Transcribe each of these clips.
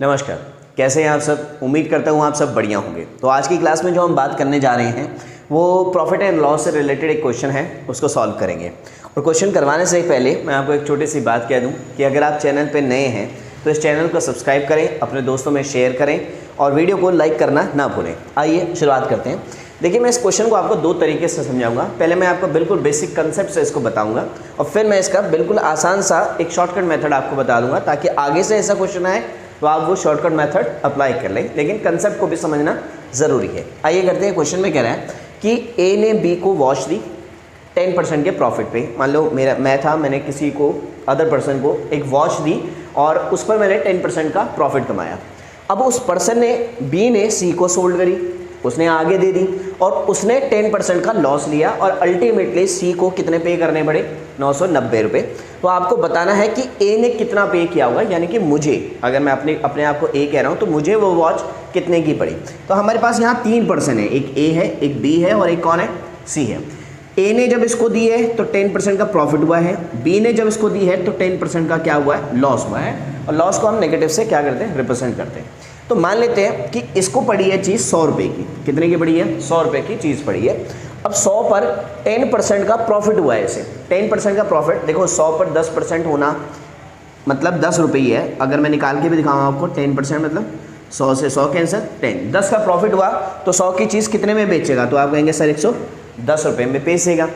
नमस्कार, कैसे हैं आप सब। उम्मीद करता हूँ आप सब बढ़िया होंगे। तो आज की क्लास में जो हम बात करने जा रहे हैं वो प्रॉफिट एंड लॉस से रिलेटेड एक क्वेश्चन है, उसको सॉल्व करेंगे। और क्वेश्चन करवाने से पहले मैं आपको एक छोटी सी बात कह दूं कि अगर आप चैनल पे नए हैं तो इस चैनल को सब्सक्राइब करें, अपने दोस्तों में शेयर करें और वीडियो को लाइक करना ना भूलें। आइए शुरुआत करते हैं। देखिए, मैं इस क्वेश्चन को आपको दो तरीके से समझाऊंगा। पहले मैं आपको बिल्कुल बेसिक कंसेप्ट से इसको बताऊंगा और फिर मैं इसका बिल्कुल आसान सा एक शॉर्टकट मेथड आपको बता दूंगा, ताकि आगे से ऐसा क्वेश्चन आए तो आप वो शॉर्टकट मेथड अप्लाई कर लें, लेकिन कंसेप्ट को भी समझना ज़रूरी है। आइए करते हैं। क्वेश्चन में कह रहा है कि ए ने बी को वॉच दी 10% के प्रॉफिट पे। मान लो मैंने किसी को अदर पर्सन को एक वॉच दी और उस पर मैंने 10% का प्रॉफिट कमाया। अब उस पर्सन ने बी ने सी को सोल्ड करी, उसने आगे दे दी और उसने 10% का लॉस लिया और अल्टीमेटली सी को कितने पे करने पड़े? 990 रुपये। तो आपको बताना है कि ए ने कितना पे किया होगा, यानी कि मुझे, अगर मैं अपने आप को ए कह रहा हूँ तो मुझे वो वॉच कितने की पड़ी। तो हमारे पास यहाँ 3 पर्सन है, एक ए है, एक बी है और एक कौन है? सी है। ए ने जब इसको दी है तो 10% का प्रॉफिट हुआ है, बी ने जब इसको दी है तो 10% का क्या हुआ है? लॉस हुआ है। और लॉस को हम नेगेटिव से क्या करते हैं? रिप्रेजेंट करते हैं। तो मान लेते हैं कि इसको पड़ी है चीज़ 100 रुपये की। कितने की पड़ी है? 100 रुपये की चीज़ पड़ी है। अब 100 पर 10% का प्रॉफिट हुआ है इसे। 10% का प्रॉफिट, देखो 100 पर 10% होना मतलब 10 रुपये ही है। अगर मैं निकाल के भी दिखाऊँ आपको, 10% मतलब 100 से 100 कैंसर, 10 का प्रॉफिट हुआ तो 100 की चीज़ कितने में बेचेगा? तो आप कहेंगे सर 110 रुपये में बेचेगा।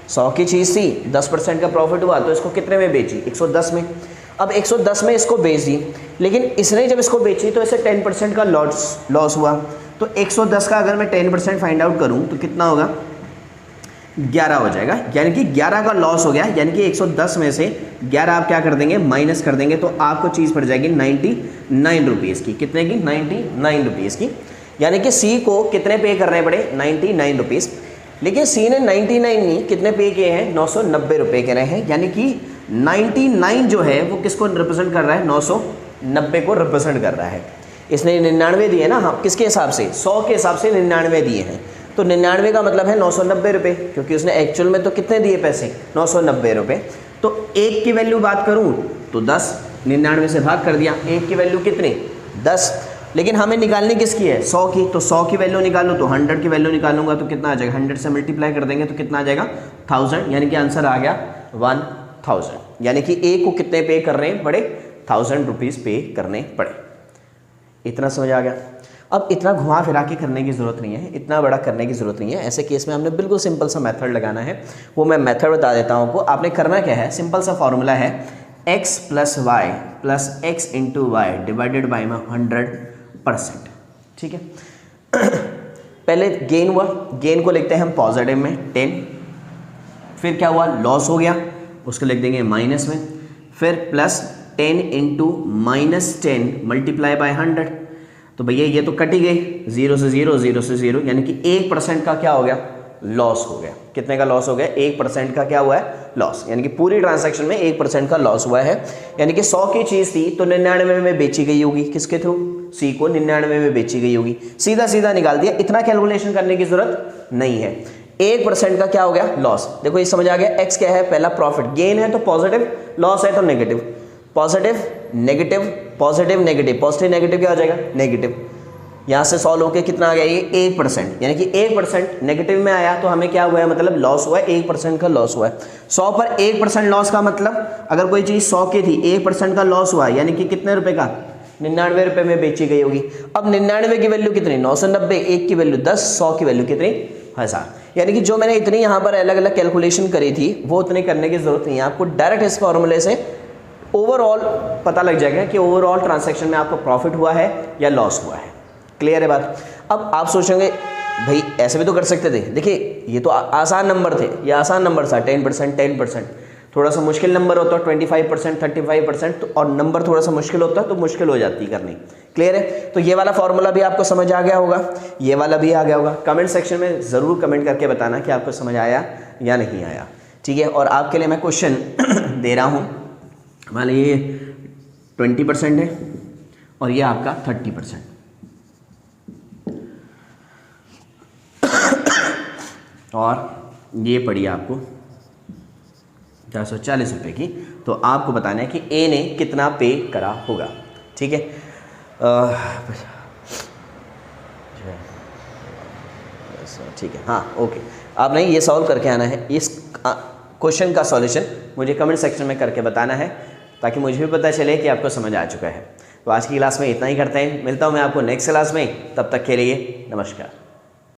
100 की चीज़ थी, 10% का प्रॉफिट हुआ तो इसको कितने में बेची? 110 में। अब 110 में इसको बेच दी, लेकिन इसने जब इसको बेची तो इसे 10% का लॉस हुआ। तो 110 का अगर मैं 10% फाइंड आउट करूं तो कितना होगा? 11 हो जाएगा, यानी कि 11 का लॉस हो गया। यानी कि 110 में से 11 आप क्या कर देंगे? माइनस कर देंगे, तो आपको चीज़ पड़ जाएगी 99 रुपीज़ की। कितने की? 99 रुपीज़ की। यानी कि सी को कितने पे करने पड़े? 99 रुपीज़। लेकिन सी ने 99 नहीं, कितने पे किए हैं? 990 रुपये के रहे हैं। यानी कि 99 जो है वो किसको रिप्रेजेंट कर रहा है? 990 को रिप्रेजेंट कर रहा है। इसने 99 दिए ना, हाँ, किसके हिसाब से? 100 के हिसाब से 99 दिए हैं। तो 99 का मतलब है 990 रुपये, क्योंकि उसने एक्चुअल में तो कितने दिए पैसे? 990 रुपये। तो 1 की वैल्यू बात करूँ तो 10, 99 से भाग कर दिया। 1 की वैल्यू कितनी? 10। लेकिन हमें निकालनी किसकी है? 100 की। तो 100 की वैल्यू निकालूँ तो 100 की वैल्यू निकालूंगा तो कितना आ जाएगा? 100 से मल्टीप्लाई कर देंगे तो कितना आ जाएगा? 1000। यानी कि आंसर आ गया 1000। यानी कि ए को कितने पे करने पड़े? 1000 रुपीज़ पे करने पड़े। इतना समझ आ गया। अब इतना घुमा फिरा के करने की ज़रूरत नहीं है, इतना बड़ा करने की ज़रूरत नहीं है। ऐसे केस में हमने बिल्कुल सिंपल सा मेथड लगाना है, वो मैं मेथड बता देता हूँ आपको। आपने करना क्या है? सिंपल सा फॉर्मूला है x plus y plus x into y divided by में 100%। ठीक है। पहले गेन हुआ, गेन को लिखते हैं हम पॉजिटिव में 10। फिर क्या हुआ? लॉस हो गया, उसको लिख देंगे माइनस में। फिर plus 10 into minus 10 multiply by 100। तो भैया ये तो कट ही गई, 0 से 0, 0 से 0, यानी कि 1% का क्या हो गया? लॉस हो गया। कितने का लॉस हो गया? 1% का क्या हुआ है? लॉस। यानी कि पूरी ट्रांजैक्शन में 1% का लॉस हुआ है। यानी कि 100 की चीज़ थी तो 99 में बेची गई होगी। किसके थ्रू? सी को 99 में बेची गई होगी। सीधा सीधा निकाल दिया, इतना कैलकुलेशन करने की जरूरत नहीं है। 1% का क्या हो गया? लॉस। देखो ये समझ आ गया। एक्स क्या है? पहला प्रॉफिट। गेन है तो पॉजिटिव, लॉस है तो negative. Positive negative, positive negative, positive negative क्या हो जाएगा? नेगेटिव। यहाँ से सॉल्व होकर कितना आ गया? ये 1%। यानी कि 1% नेगेटिव में आया तो हमें क्या हुआ है? मतलब लॉस हुआ है, 1% का लॉस हुआ है। 100 पर 1% लॉस का मतलब, अगर कोई चीज़ 100 की थी, 1% का लॉस हुआ, यानी कि कितने रुपए का? 99 रुपये में बेची गई होगी। अब 99 की वैल्यू कितनी? 990। 1 की वैल्यू 10, 100 की वैल्यू कितनी? 1000। यानी कि जो मैंने इतनी यहाँ पर अलग अलग कैलकुलेशन करी थी वो उतनी करने की जरूरत नहीं है। आपको डायरेक्ट इस फॉर्मूले से ओवरऑल पता लग जाएगा कि ओवरऑल ट्रांजैक्शन में आपको प्रॉफिट हुआ है या लॉस हुआ है। क्लियर है बात? अब आप सोचेंगे भाई ऐसे भी तो कर सकते थे। देखिए ये तो आसान नंबर थे, ये आसान नंबर था 10%। थोड़ा सा मुश्किल नंबर होता है 25%, 35%, और नंबर थोड़ा सा मुश्किल होता है तो मुश्किल हो जाती करनी। क्लियर है? तो ये वाला फॉर्मूला भी आपको समझ आ गया होगा, ये वाला भी आ गया होगा। कमेंट सेक्शन में ज़रूर कमेंट करके बताना कि आपको समझ आया या नहीं आया। ठीक है। और आपके लिए मैं क्वेश्चन दे रहा हूँ। मान लीजिए 20% है और ये आपका 30%। और ये पड़ी आपको 440 रुपये की। तो आपको बताना है कि ए ने कितना पे करा होगा। ठीक है। ठीक है, हाँ ओके। आपने ये सॉल्व करके आना है, इस क्वेश्चन का सॉल्यूशन मुझे कमेंट सेक्शन में करके बताना है, ताकि मुझे भी पता चले कि आपको समझ आ चुका है। तो आज की क्लास में इतना ही करते हैं, मिलता हूँ मैं आपको नेक्स्ट क्लास में, तब तक के लिए नमस्कार।